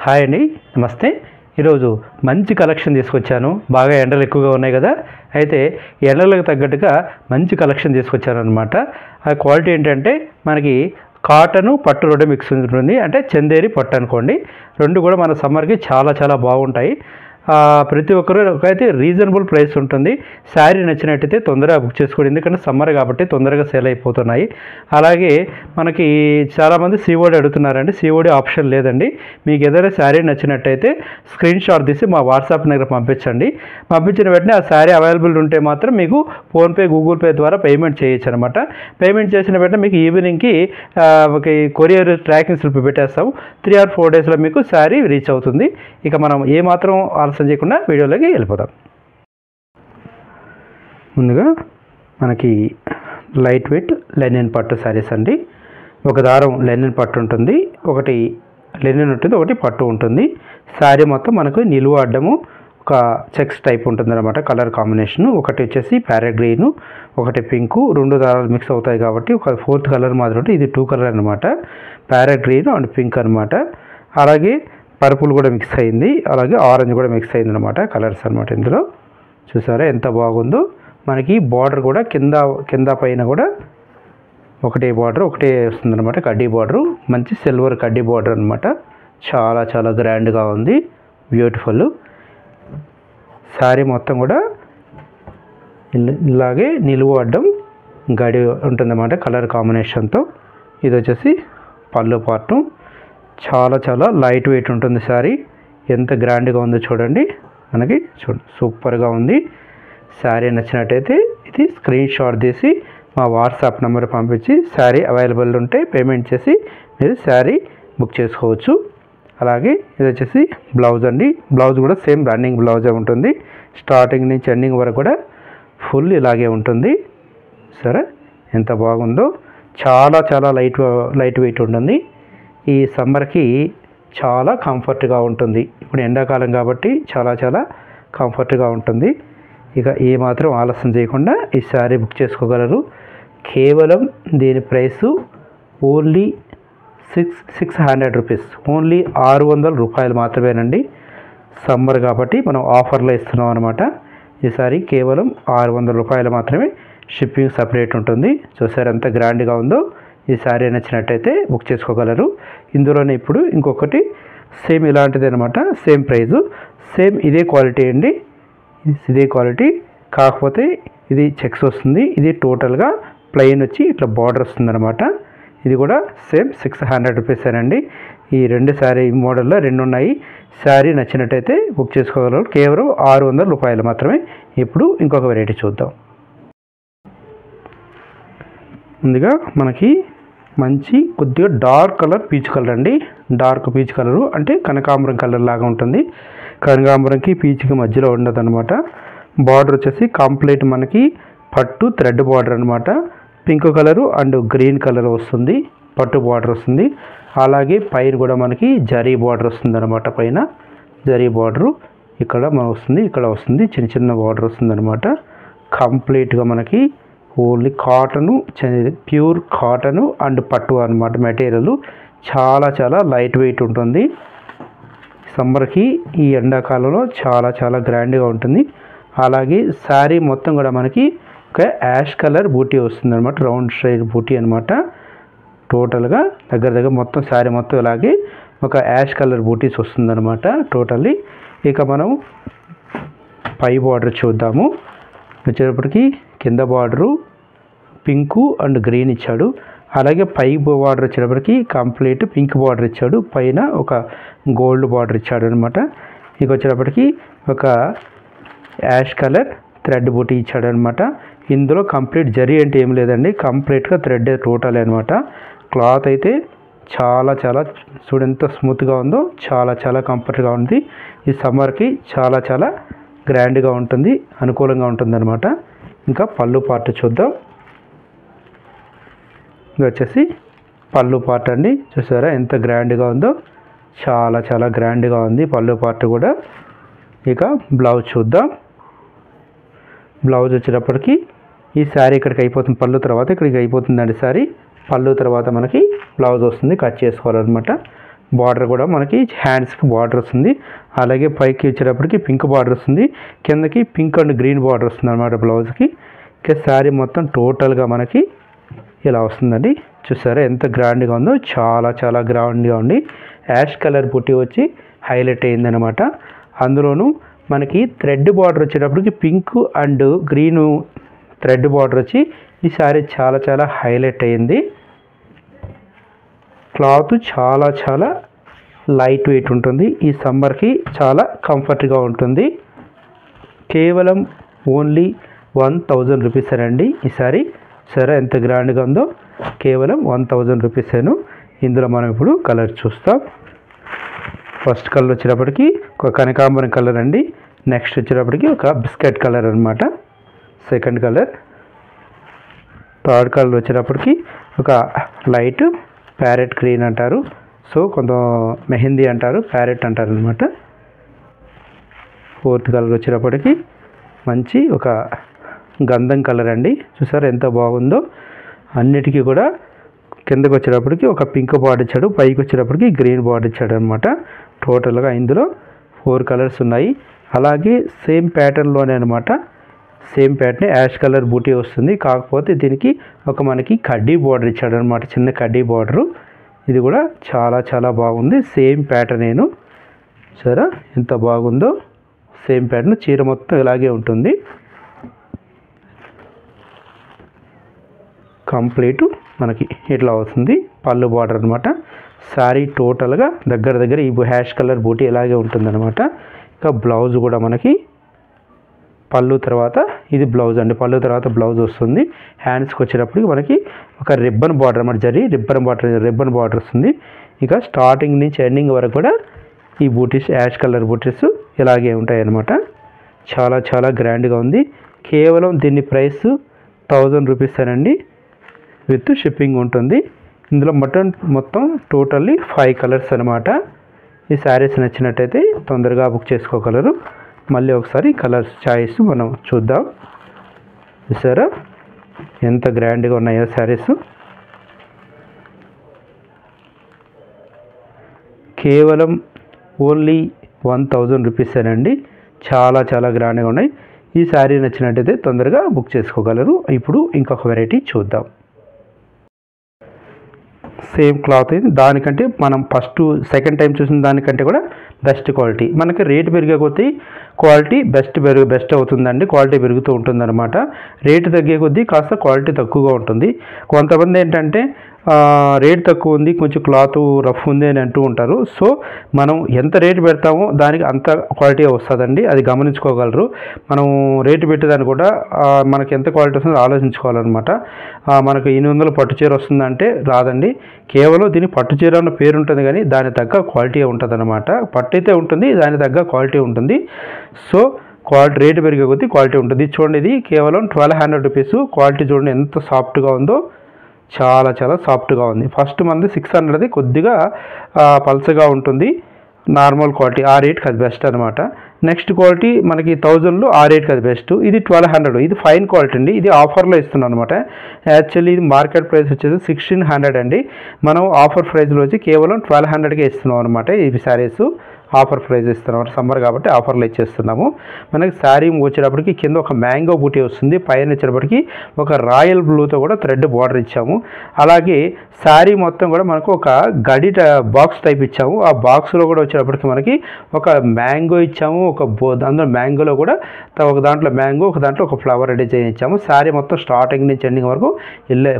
Hi అండి, నమస్తే. ఈరోజు మంచి కలెక్షన్ తీసుకొచ్చాను. బాగా ఎండలు ఎక్కువగా ఉన్నాయి కదా, అయితే ఎండలకు తగ్గట్టుగా మంచి కలెక్షన్ తీసుకొచ్చాను అనమాట. ఆ క్వాలిటీ ఏంటంటే మనకి కాటను పట్టు రెండు మిక్స్ ఉంటుంది. అంటే చందేరి పట్టు అనుకోండి. రెండు కూడా మన సమ్మర్కి చాలా చాలా బాగుంటాయి. ప్రతి ఒక్కరు అయితే రీజనబుల్ ప్రైస్ ఉంటుంది. శారీ నచ్చినట్టయితే తొందరగా బుక్ చేసుకోండి, ఎందుకంటే సమ్మర్ కాబట్టి తొందరగా సేల్ అయిపోతున్నాయి. అలాగే మనకి చాలామంది సిఓడి అడుగుతున్నారండి. సిఓడి ఆప్షన్ లేదండి. మీకు ఏదైనా శారీ నచ్చినట్టయితే స్క్రీన్ షాట్ తీసి మా వాట్సాప్ దగ్గర పంపించండి. పంపించిన వెంటనే ఆ శారీ అవైలబుల్ ఉంటే మాత్రం మీకు ఫోన్పే, గూగుల్ పే ద్వారా పేమెంట్ చేయొచ్చు అనమాట. పేమెంట్ చేసిన వెంటనే మీకు ఈవినింగ్కి ఒక కొరియర్ ట్రాకింగ్ స్లిప్ పెట్టేస్తాం. 3 or 4 డేస్లో మీకు శారీ రీచ్ అవుతుంది. ఇక మనం ఏమాత్రం ఆలస్యం చేయకుండా వీడియోలోకి వెళ్ళిపోదాం. ముందుగా మనకి లైట్ వెయిట్ లెనిన్ పట్టు శారీస్ అండి. ఒక దారం లెనిన్ పట్టు ఉంటుంది, ఒకటి లెనిన్ ఉంటుంది, ఒకటి పట్టు ఉంటుంది. శారీ మొత్తం మనకు నిలువ అడ్డము ఒక చెక్స్ టైప్ ఉంటుంది అనమాట. కలర్ కాంబినేషన్ ఒకటి వచ్చేసి ప్యారెట్ గ్రీను, ఒకటి పింకు, రెండు దారాలు మిక్స్ అవుతాయి కాబట్టి ఒక 4th కలర్ మాత్రం ఉంటుంది. ఇది 2 కలర్ అనమాట, ప్యారెట్ గ్రీన్ అండ్ పింక్ అనమాట. అలాగే పర్పుల్ కూడా మిక్స్ అయింది, అలాగే ఆరెంజ్ కూడా మిక్స్ అయింది అనమాట. కలర్స్ అనమాట. ఇందులో చూసారా ఎంత బాగుందో. మనకి బార్డర్ కూడా కింద పైన కూడా ఒకటే బార్డర్ ఒకటే వస్తుంది అనమాట. కడ్డీ బార్డరు, మంచి సిల్వర్ కడ్డీ బార్డర్ అనమాట. చాలా చాలా గ్రాండ్గా ఉంది, బ్యూటిఫుల్. శారీ మొత్తం కూడా ఇలాగే నిలువు అడ్డం గడి ఉంటుందన్నమాట కలర్ కాంబినేషన్తో. ఇది వచ్చేసి పళ్ళు పార్టు. చాలా చాలా లైట్ వెయిట్ ఉంటుంది శారీ. ఎంత గ్రాండ్గా ఉందో చూడండి. మనకి సూపర్గా ఉంది. శారీ నచ్చినట్టయితే ఇది స్క్రీన్ షాట్ తీసి మా వాట్సాప్ నెంబర్ పంపించి శారీ అవైలబుల్ ఉంటే పేమెంట్ చేసి మీరు శారీ బుక్ చేసుకోవచ్చు. అలాగే ఇది వచ్చేసి బ్లౌజ్ అండి. బ్లౌజ్ కూడా సేమ్ రన్నింగ్ బ్లౌజే ఉంటుంది. స్టార్టింగ్ నుంచి ఎండింగ్ వరకు కూడా ఫుల్ ఇలాగే ఉంటుంది. సరే ఎంత బాగుందో. చాలా చాలా లైట్ వెయిట్ ఉంటుంది. ఈ సమ్మర్కి చాలా కంఫర్ట్గా ఉంటుంది. ఇప్పుడు ఎండాకాలం కాబట్టి చాలా చాలా కంఫర్ట్గా ఉంటుంది. ఇక ఏమాత్రం ఆలస్యం చేయకుండా ఈ శారీ బుక్ చేసుకోగలరు. కేవలం దీని ప్రైసు ఓన్లీ 600 రూపీస్, ఓన్లీ 600 రూపాయలు మాత్రమేనండి. సమ్మర్ కాబట్టి మనం ఆఫర్లో ఇస్తున్నాం అనమాట. ఈ సారీ కేవలం 600 రూపాయలు మాత్రమే. షిప్పింగ్ సపరేట్ ఉంటుంది. చూసారు ఎంత గ్రాండ్గా ఉందో. ఈ శారీ నచ్చినట్టయితే బుక్ చేసుకోగలరు. ఇందులోనే ఇప్పుడు ఇంకొకటి సేమ్ ఇలాంటిది అనమాట. సేమ్ ప్రైజు, సేమ్ ఇదే క్వాలిటీ అండి. ఇదే క్వాలిటీ, కాకపోతే ఇది చెక్స్ వస్తుంది. ఇది టోటల్గా ప్లెయిన్ వచ్చి ఇట్లా బార్డర్ వస్తుంది అనమాట. ఇది కూడా సేమ్ 600 రూపీసేనండి. ఈ రెండు శారీ మోడల్లో రెండు ఉన్నాయి. శారీ నచ్చినట్టయితే బుక్ చేసుకోగలరు. కేవలం 600 రూపాయలు మాత్రమే. ఇప్పుడు ఇంకొక వెరైటీ చూద్దాం. ముందుగా మనకి మంచి కొద్దిగా డార్క్ కలర్ పీచ్ కలర్ అండి. డార్క్ పీచ్ కలరు అంటే కనకాంబరం కలర్ లాగా ఉంటుంది. కనకాంబరంకి పీచ్కి మధ్యలో ఉండదు అనమాట. బార్డర్ వచ్చేసి కంప్లీట్ మనకి పట్టు థ్రెడ్ బార్డర్ అనమాట. Pink colour and green colour వస్తుంది, పట్టు బార్డర్ వస్తుంది. అలాగే పైన కూడా మనకి జరీ బార్డర్ వస్తుంది అనమాట. పైన జరీ బార్డరు ఇక్కడ వస్తుంది, ఇక్కడ వస్తుంది, చిన్న చిన్న బార్డర్ వస్తుంది అనమాట. కంప్లీట్గా మనకి only cotton, pure cotton and పట్టు అనమాట. మెటీరియల్ చాలా చాలా లైట్ వెయిట్ ఉంటుంది. సమ్మర్కి ఈ ఎండాకాలంలో చాలా చాలా గ్రాండ్గా ఉంటుంది. అలాగే శారీ మొత్తం కూడా మనకి ఒక యాష్ కలర్ బూటీ వస్తుంది అనమాట. రౌండ్ షేడ్ బూటీ అనమాట. టోటల్గా దగ్గర మొత్తం శారీ మొత్తం ఇలాగే ఒక యాష్ కలర్ బూటీస్ వస్తుంది అనమాట టోటల్లీ. ఇక మనం పై బార్డర్ చూద్దాము. వచ్చేటప్పటికి కింద బార్డరు పింకు అండ్ గ్రీన్ ఇచ్చాడు. అలాగే పై బార్డర్ వచ్చేటప్పటికి కంప్లీట్ పింక్ బార్డర్ ఇచ్చాడు. పైన ఒక గోల్డ్ బార్డర్ ఇచ్చాడు అనమాట. ఇక వచ్చేటప్పటికి ఒక యాష్ కలర్ థ్రెడ్ బూటీ ఇచ్చాడు అనమాట. ఇందులో కంప్లీట్ జరీ అంటే ఏం లేదండి, కంప్లీట్గా థ్రెడ్ టోటల్ అనమాట. క్లాత్ అయితే చాలా చాలా ఎంత స్మూత్గా ఉందో, చాలా చాలా కంఫర్ట్గా ఉంది. ఈ సమ్మర్కి చాలా చాలా గ్రాండ్గా ఉంటుంది, అనుకూలంగా ఉంటుంది అనమాట. ఇంకా పళ్ళు పార్ట్ చూద్దాం. ఇది వచ్చేసి పళ్ళు పార్ట్ అండి. చూసారా ఎంత గ్రాండ్గా ఉందో, చాలా చాలా గ్రాండ్గా ఉంది పళ్ళు పార్ట్ కూడా. ఇక బ్లౌజ్ చూద్దాం. బ్లౌజ్ వచ్చేటప్పటికి ఈ శారీ ఇక్కడికి అయిపోతుంది, పళ్ళు తర్వాత ఇక్కడికి అయిపోతుందండి శారీ. పళ్ళు తర్వాత మనకి బ్లౌజ్ వస్తుంది, కట్ చేసుకోవాలన్నమాట. బార్డర్ కూడా మనకి హ్యాండ్స్కి బార్డర్ వస్తుంది. అలాగే పైకి వచ్చేటప్పటికి పింక్ బార్డర్ వస్తుంది, కిందకి పింక్ అండ్ గ్రీన్ బార్డర్ వస్తుంది అనమాట బ్లౌజ్కి. ఇక శారీ మొత్తం టోటల్గా మనకి ఇలా వస్తుందండి. చూసారా ఎంత గ్రాండ్గా ఉందో, చాలా చాలా గ్రాండ్గా ఉంది. యాష్ కలర్ బుట్టి వచ్చి హైలైట్ అయిందనమాట. అందులోనూ మనకి థ్రెడ్ బార్డర్ వచ్చేటప్పటికి pink and green thread border వచ్చి ఈ శారీ చాలా చాలా హైలైట్ అయింది. క్లాత్ చాలా చాలా లైట్ వెయిట్ ఉంటుంది. ఈ సమ్మర్కి చాలా కంఫర్ట్గా ఉంటుంది. కేవలం ఓన్లీ 1000 రూపీస్ అండి ఈ సారీ. సరే ఎంత గ్రాండ్గా ఉందో, కేవలం 1000 రూపీసేను. ఇందులో మనం ఇప్పుడు కలర్ చూస్తాం. ఫస్ట్ కలర్ వచ్చేటప్పటికి ఒక కనకాంబరం కలర్ అండి. నెక్స్ట్ వచ్చేటప్పటికి ఒక బిస్కెట్ కలర్ అనమాట సెకండ్ కలర్. థర్డ్ కలర్ వచ్చేటప్పటికి ఒక లైట్ ప్యారెట్ గ్రీన్ అంటారు, సో కొంత మెహందీ అంటారు, ప్యారెట్ అంటారు అనమాట. ఫోర్త్ కలర్ వచ్చేటప్పటికి మంచి ఒక గంధం కలర్ అండి. చూసారు ఎంత బాగుందో. అన్నిటికీ కూడా కిందకు వచ్చేటప్పటికి ఒక పింక్ బార్డర్ ఇచ్చాడు, పైకి వచ్చేటప్పటికి గ్రీన్ బార్డర్ ఇచ్చాడు అనమాట. టోటల్గా ఇందులో 4 కలర్స్ ఉన్నాయి. అలాగే సేమ్ ప్యాటర్న్లోనే అనమాట, సేమ్ ప్యాటర్న్ యాష్ కలర్ బూటీ వస్తుంది. కాకపోతే దీనికి ఒక మనకి కడ్డీ బార్డర్ ఇచ్చాడు అనమాట, చిన్న కడ్డీ బార్డరు. ఇది కూడా చాలా చాలా బాగుంది. సేమ్ ప్యాటర్న్ సరే ఎంత బాగుందో. సేమ్ ప్యాటర్న్ చీర మొత్తం ఇలాగే ఉంటుంది. కంప్లీట్ మనకి ఇట్లా అవుతుంది పళ్ళు బార్డర్ అనమాట. శారీ టోటల్గా దగ్గర ఈ హ్యాష్ కలర్ బూటీ ఇలాగే ఉంటుందన్నమాట. ఇంకా బ్లౌజ్ కూడా మనకి పళ్ళు తర్వాత ఇది బ్లౌజ్ అండి, పళ్ళు తర్వాత బ్లౌజ్ వస్తుంది. హ్యాండ్స్కి వచ్చేటప్పటికి మనకి ఒక రిబ్బన్ బార్డర్ అన్నమాట, జరీ రిబ్బన్ బార్డర్ వస్తుంది. ఇక స్టార్టింగ్ నుంచి ఎండింగ్ వరకు కూడా ఈ బూటీస్ యాష్ కలర్ బూటీస్ ఇలాగే ఉంటాయి అన్నమాట. చాలా చాలా గ్రాండ్గా ఉంది. కేవలం దీని ప్రైస్ 1000 రూపీస్ అండి, విత్ షిప్పింగ్ ఉంటుంది. ఇందులో మొత్తం టోటల్లీ 5 కలర్స్ అనమాట. ఈ శారీస్ నచ్చినట్టయితే తొందరగా బుక్ చేసుకోగలరు. మళ్ళీ ఒకసారి కలర్స్ చాయిస్ మనం చూద్దాం. చూసారా ఎంత గ్రాండ్గా ఉన్నాయో శారీస్. కేవలం ఓన్లీ 1000 రూపీస్ అండి. చాలా చాలా గ్రాండ్గా ఉన్నాయి. ఈ శారీ నచ్చినట్టయితే తొందరగా బుక్ చేసుకోగలరు. ఇప్పుడు ఇంకొక వెరైటీ చూద్దాం. సేమ్ క్లాత్ ఇది, దానికంటే మనం సెకండ్ టైం చూసిన దానికంటే కూడా బెస్ట్ క్వాలిటీ. మనకి రేటు పెరిగే కొద్దీ క్వాలిటీ బెస్ట్ అవుతుందండి, క్వాలిటీ పెరుగుతూ ఉంటుందన్నమాట. రేటు తగ్గే కొద్దీ కాస్త క్వాలిటీ తక్కువగా ఉంటుంది. కొంతమంది ఏంటంటే రేట్ తక్కువ ఉంది, కొంచెం క్లాత్ రఫ్ ఉంది అని అంటూ ఉంటారు. సో మనం ఎంత రేటు పెడతామో దానికి అంత క్వాలిటీ వస్తుందండి, అది గమనించుకోగలరు. మనం రేటు పెట్టేదాన్ని కూడా మనకి ఎంత క్వాలిటీ వస్తుందో ఆలోచించుకోవాలన్నమాట. మనకు 800 పట్టు చీర వస్తుందంటే రాదండి. కేవలం దీని పట్టు చీర అన్న పేరు ఉంటుంది కానీ దాని తగ్గ క్వాలిటీ ఉంటుంది అనమాట. పట్టు అయితే ఉంటుంది, దాని తగ్గ క్వాలిటీ ఉంటుంది. సో క్వాలిటీ రేటు పెరిగే కొద్దీ క్వాలిటీ ఉంటుంది. చూడండి ఇది కేవలం 1200 రూపీస్. క్వాలిటీ చూడండి ఎంత సాఫ్ట్గా ఉందో, చాలా చాలా సాఫ్ట్గా ఉంది. ఫస్ట్ మంది 600 కొద్దిగా పల్చగా ఉంటుంది, నార్మల్ క్వాలిటీ, ఆ రేట్కి అది బెస్ట్ అనమాట. నెక్స్ట్ క్వాలిటీ మనకి 1000లో ఆ రేట్కి అది బెస్ట్. ఇది 1200, ఇది ఫైన్ క్వాలిటీ అండి. ఇది ఆఫర్లో ఇస్తున్నాం అనమాట. యాక్చువల్లీ ఇది మార్కెట్ ప్రైస్ వచ్చేసి 1600 అండి. మనం ఆఫర్ ప్రైస్లో వచ్చి కేవలం 1200కే ఇస్తున్నాం అనమాట. ఇవి శారీస్ ఆఫర్ ప్రైస్ ఇస్తున్నాం, సమ్మర్ కాబట్టి ఆఫర్లో ఇచ్చేస్తున్నాము. మనకి శారీ వచ్చేటప్పటికి కింద ఒక మ్యాంగో బూటీ వస్తుంది, పైన వచ్చేటప్పటికి ఒక రాయల్ బ్లూతో కూడా థ్రెడ్ బార్డర్ ఇచ్చాము. అలాగే శారీ మొత్తం కూడా మనకు ఒక గడి బాక్స్ టైప్ ఇచ్చాము. ఆ బాక్స్లో కూడా వచ్చేటప్పటికి మనకి ఒక మ్యాంగో ఇచ్చాము. అందులో మ్యాంగోలో కూడా ఒక దాంట్లో మ్యాంగో, ఒక దాంట్లో ఒక ఫ్లవర్ డిజైన్ ఇచ్చాము. శారీ మొత్తం స్టార్టింగ్ నుంచి ఎండింగ్ వరకు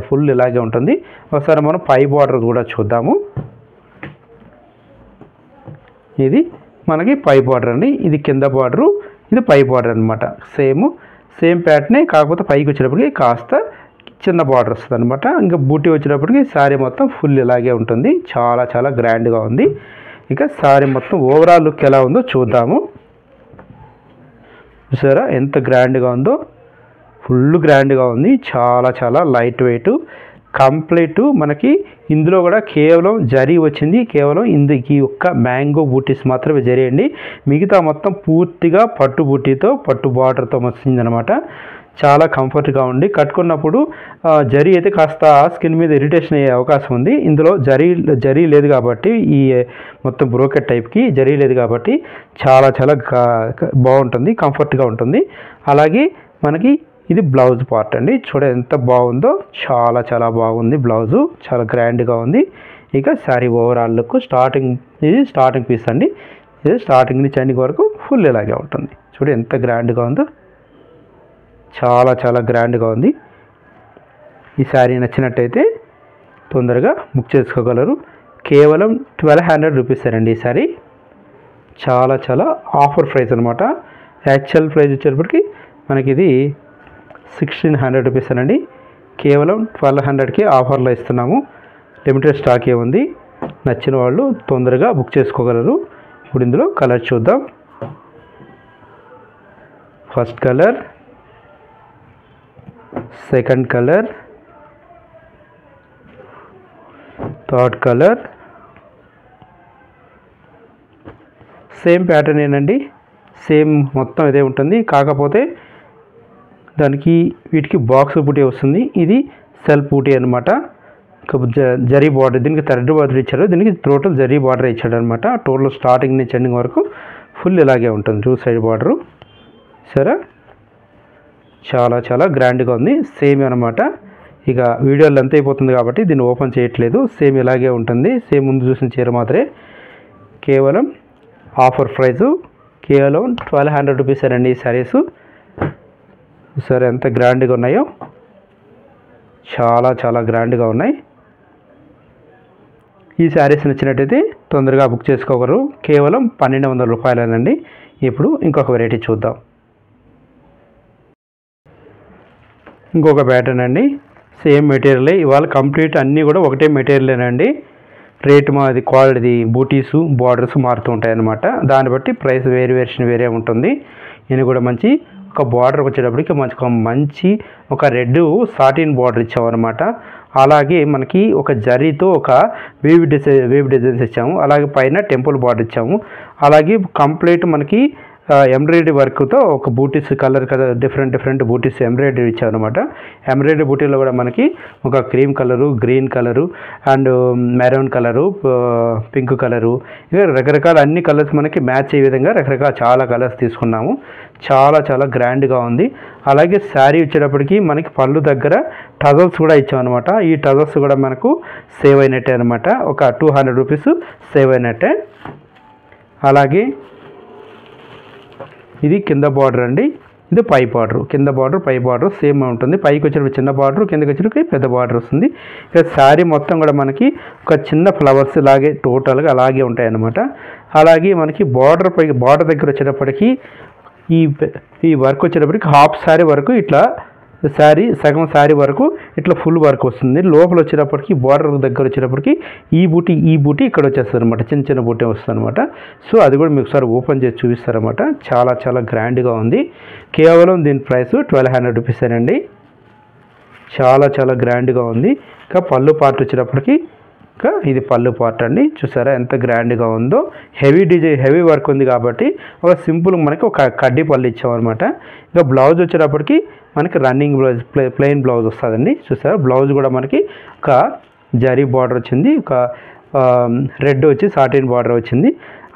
ఫుల్ ఇలాగే ఉంటుంది. ఒకసారి మనం పై బార్డర్ కూడా చూద్దాము. ఇది మనకి పై బార్డర్ అండి, ఇది కింద బార్డరు, ఇది పై బార్డర్ అనమాట. సేమ్ ప్యాటర్నే, కాకపోతే పైకి వచ్చేటప్పటికి కాస్త చిన్న బార్డర్ వస్తుంది అనమాట. ఇంకా బూటీ వచ్చేటప్పటికి శారీ మొత్తం ఫుల్ ఇలాగే ఉంటుంది. చాలా చాలా గ్రాండ్గా ఉంది. ఇక శారీ మొత్తం ఓవరాల్ లుక్ ఎలా ఉందో చూద్దాము. చూసారా ఎంత గ్రాండ్గా ఉందో, ఫుల్ గ్రాండ్గా ఉంది. చాలా చాలా లైట్ వెయిట్ కంప్లీట్. మనకి ఇందులో కూడా కేవలం జరీ వచ్చింది, కేవలం ఈ ఒక్క మ్యాంగో బూటీస్ మాత్రమే జరీ అండి. మిగతా మొత్తం పూర్తిగా పట్టు బూటీతో, పట్టు బార్డర్తో వచ్చింది అనమాట. చాలా కంఫర్ట్గా ఉండి కట్టుకున్నప్పుడు జరీ అయితే కాస్త స్కిన్ మీద ఇరిటేషన్ అయ్యే అవకాశం ఉంది. ఇందులో జరీ లేదు కాబట్టి ఈ మొత్తం బ్రోకెట్ టైప్కి జరీ లేదు కాబట్టి చాలా చాలా బాగుంటుంది, కంఫర్ట్గా ఉంటుంది. అలాగే మనకి ఇది బ్లౌజ్ పార్ట్ అండి. చూడండి ఎంత బాగుందో, చాలా చాలా బాగుంది. బ్లౌజు చాలా గ్రాండ్గా ఉంది. ఇక శారీ ఓవరాల్ లుక్ ఇది స్టార్టింగ్ పీస్ అండి. ఇది స్టార్టింగ్ నుంచి ఎండింగ్ వరకు ఫుల్ ఇలాగే ఉంటుంది. చూడండి ఎంత గ్రాండ్గా ఉందో, చాలా చాలా గ్రాండ్గా ఉంది. ఈ శారీ నచ్చినట్టయితే తొందరగా బుక్ చేసుకోగలరు. కేవలం 1200 రూపీస్ అండి ఈ శారీ. చాలా చాలా ఆఫర్ ప్రైస్ అనమాట. యాక్చువల్ ప్రైస్ వచ్చేటప్పటికి మనకి ఇది 1600 రూపీస్ అండి. కేవలం 1200కి ఆఫర్లో ఇస్తున్నాము. లిమిటెడ్ స్టాకే ఉంది. నచ్చిన వాళ్ళు తొందరగా బుక్ చేసుకోగలరు. ఇప్పుడు ఇందులో కలర్ చూద్దాం. First colour, second colour, third colour. Same pattern ఏనండి, సేమ్ మొత్తం ఇదే ఉంటుంది. కాకపోతే దానికి వీటికి బాక్స్ బూటీ వస్తుంది. ఇది సెల్ఫ్ బూటీ అనమాట. జరీ బార్డర్, దీనికి థ్రెడ్ బార్డర్ ఇచ్చారు, దీనికి టోటల్ జరీ బార్డర్ ఇచ్చాడు అనమాట. టోటల్ స్టార్టింగ్ నుంచి ఎండింగ్ వరకు ఫుల్ ఇలాగే ఉంటుంది. 2 సైడ్ బార్డరు సరే, చాలా చాలా గ్రాండ్గా ఉంది. సేమ్ అనమాట. ఇక వీడియో లెంత్ అయిపోతుంది కాబట్టి దీన్ని ఓపెన్ చేయట్లేదు. సేమ్ ఇలాగే ఉంటుంది. సేమ్ ముందు చూసిన చీర మాత్రమే. కేవలం ఆఫర్ ప్రైజు కేవలం 1200 రూపీస్ అండి ఈ శారీస్. సరే ఎంత గ్రాండ్గా ఉన్నాయో, చాలా చాలా గ్రాండ్గా ఉన్నాయి. ఈ శారీస్ నచ్చినట్టయితే తొందరగా బుక్ చేసుకోగలరు. కేవలం 1200 రూపాయలేనండి. ఇప్పుడు ఇంకొక వెరైటీ చూద్దాం. ఇంకొక ప్యాటర్న్ అండి, సేమ్ మెటీరియలే. ఇవాళ కంప్లీట్ అన్నీ కూడా ఒకటే మెటీరియలేనండి. రేటు మాది క్వాలిటీ, బూటీసు బార్డర్స్ మారుతూ ఉంటాయి అన్నమాట. దాన్ని బట్టి ప్రైస్ వేరియేషన్ వేరే ఉంటుంది. ఇది కూడా మంచి ఒక బార్డర్ వచ్చేటప్పటికి మంచి ఒక రెడ్ సాటిన్ బార్డర్ ఇచ్చామన్నమాట. అలాగే మనకి ఒక జరీతో ఒక వేవ్ డిజైన్స్ ఇచ్చాము. అలాగే పైన టెంపుల్ బార్డర్ ఇచ్చాము. అలాగే కంప్లీట్ మనకి ఎంబ్రాయిడరీ వర్క్తో ఒక బూటీస్ కలర్ డిఫరెంట్ బూటీస్ ఎంబ్రాయిడరీ ఇచ్చామన్నమాట. ఎంబ్రాయిడరీ బూటీలో కూడా మనకి ఒక cream colour, green colour and maroon colour, pink colour, ఇక రకరకాల అన్ని కలర్స్ మనకి మ్యాచ్ అయ్యే విధంగా రకరకాల చాలా కలర్స్ తీసుకున్నాము. చాలా చాలా గ్రాండ్గా ఉంది. అలాగే శారీ వచ్చేటప్పటికి మనకి పళ్ళు దగ్గర టజల్స్ కూడా ఇచ్చామన్నమాట. ఈ టజల్స్ కూడా మనకు సేవ్ అయినట్టే అనమాట. ఒక 200 రూపీస్ సేవ్ అయినట్టే. అలాగే ఇది కింద బార్డర్ అండి, ఇది పై బార్డర్. కింద బార్డర్ పై బార్డర్ సేమ్ ఉంటుంది. పైకి వచ్చేటప్పుడు చిన్న బార్డర్, కిందకి వచ్చేటప్పుడు పెద్ద బార్డర్ వస్తుంది. ఇక శారీ మొత్తం కూడా మనకి ఒక చిన్న ఫ్లవర్స్ లాగే టోటల్గా అలాగే ఉంటాయి అన్నమాట. అలాగే మనకి బార్డర్ దగ్గర వచ్చేటప్పటికి ఈ వర్క్ వచ్చేటప్పటికి హాఫ్ శారీ వరకు ఇట్లా సగం శారీ వరకు ఇట్లా ఫుల్ వర్క్ వస్తుంది. లోపల వచ్చేటప్పటికి బార్డర్ దగ్గర వచ్చేటప్పటికి ఈ బూటీ ఇక్కడ వచ్చేస్తుంది అనమాట. చిన్న బూటీ వస్తుంది అనమాట. సో అది కూడా మీకు ఒకసారి ఓపెన్ చేసి చూపిస్తారనమాట. చాలా చాలా గ్రాండ్గా ఉంది. కేవలం దీని ప్రైస్ 1200 రూపీస్ అండి. చాలా చాలా గ్రాండ్గా ఉంది. ఇంకా పళ్ళు పార్ట్ వచ్చేటప్పటికి ఇది పళ్ళు పార్ట్ అండి. చూసారా ఎంత గ్రాండ్గా ఉందో. హెవీ వర్క్ ఉంది కాబట్టి ఒక సింపుల్ మనకి ఒక కడ్డీ పళ్ళు ఇచ్చామన్నమాట. ఇంకా బ్లౌజ్ వచ్చేటప్పటికి మనకి రన్నింగ్ బ్లౌజ్, ప్లెయిన్ బ్లౌజ్ వస్తుందండి. చూసారా బ్లౌజ్ కూడా మనకి ఒక జరీ బార్డర్ వచ్చింది, ఒక రెడ్ వచ్చి సాటిన్ బార్డర్ వచ్చింది.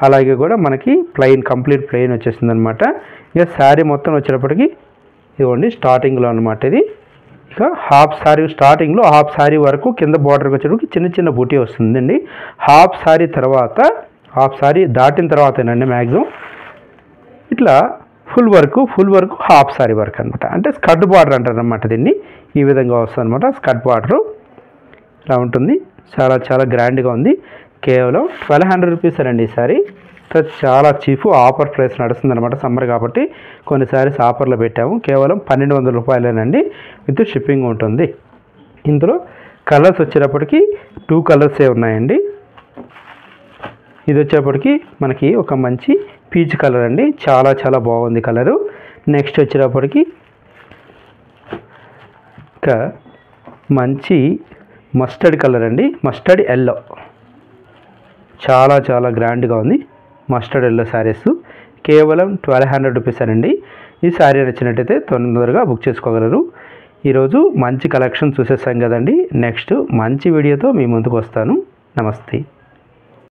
అలాగే కూడా మనకి కంప్లీట్ ప్లెయిన్ వచ్చేసింది అనమాట. ఇక శారీ మొత్తం వచ్చేటప్పటికి ఇదిగోండి స్టార్టింగ్లో అనమాట. ఇది ఇక స్టార్టింగ్లో హాఫ్ శారీ వరకు కింద బార్డర్కి వచ్చేటప్పటికి చిన్న బూటీ వస్తుందండి. హాఫ్ శారీ దాటిన తర్వాతేనండి మ్యాక్సిమం ఇట్లా full work half sari work అనమాట. అంటే స్కర్ట్ బార్డర్ అంటారు అనమాట. దీన్ని ఈ విధంగా వస్తుంది అనమాట. స్కర్ట్ బార్డరు ఇలా ఉంటుంది. చాలా చాలా గ్రాండ్గా ఉంది. కేవలం 1200 రూపీస్ అండి ఈ శారీ. చాలా చీఫ్ ఆఫర్ ప్రైస్ నడుస్తుంది అనమాట. సమ్మర్ కాబట్టి కొన్ని సారీస్ ఆఫర్లో పెట్టాము. కేవలం 1200 రూపాయలేనండి. విత్ షిప్పింగ్ ఉంటుంది. ఇందులో కలర్స్ వచ్చేటప్పటికి 2 కలర్సే ఉన్నాయండి. ఇది వచ్చేటప్పటికి మనకి ఒక మంచి పీచ్ కలర్ అండి. చాలా చాలా బాగుంది కలరు. నెక్స్ట్ వచ్చేటప్పటికి ఇంకా మంచి మస్టర్డ్ కలర్ అండి. మస్టర్డ్ ఎల్లో చాలా చాలా గ్రాండ్గా ఉంది. మస్టర్డ్ ఎల్లో శారీస్ కేవలం 1200 రూపీస్ అండి. ఈ శారీ నచ్చినట్టయితే తొందరగా బుక్ చేసుకోగలరు. ఈరోజు మంచి కలెక్షన్ చూసేసాం కదండి. నెక్స్ట్ మంచి వీడియోతో మీ ముందుకు వస్తాను. నమస్తే.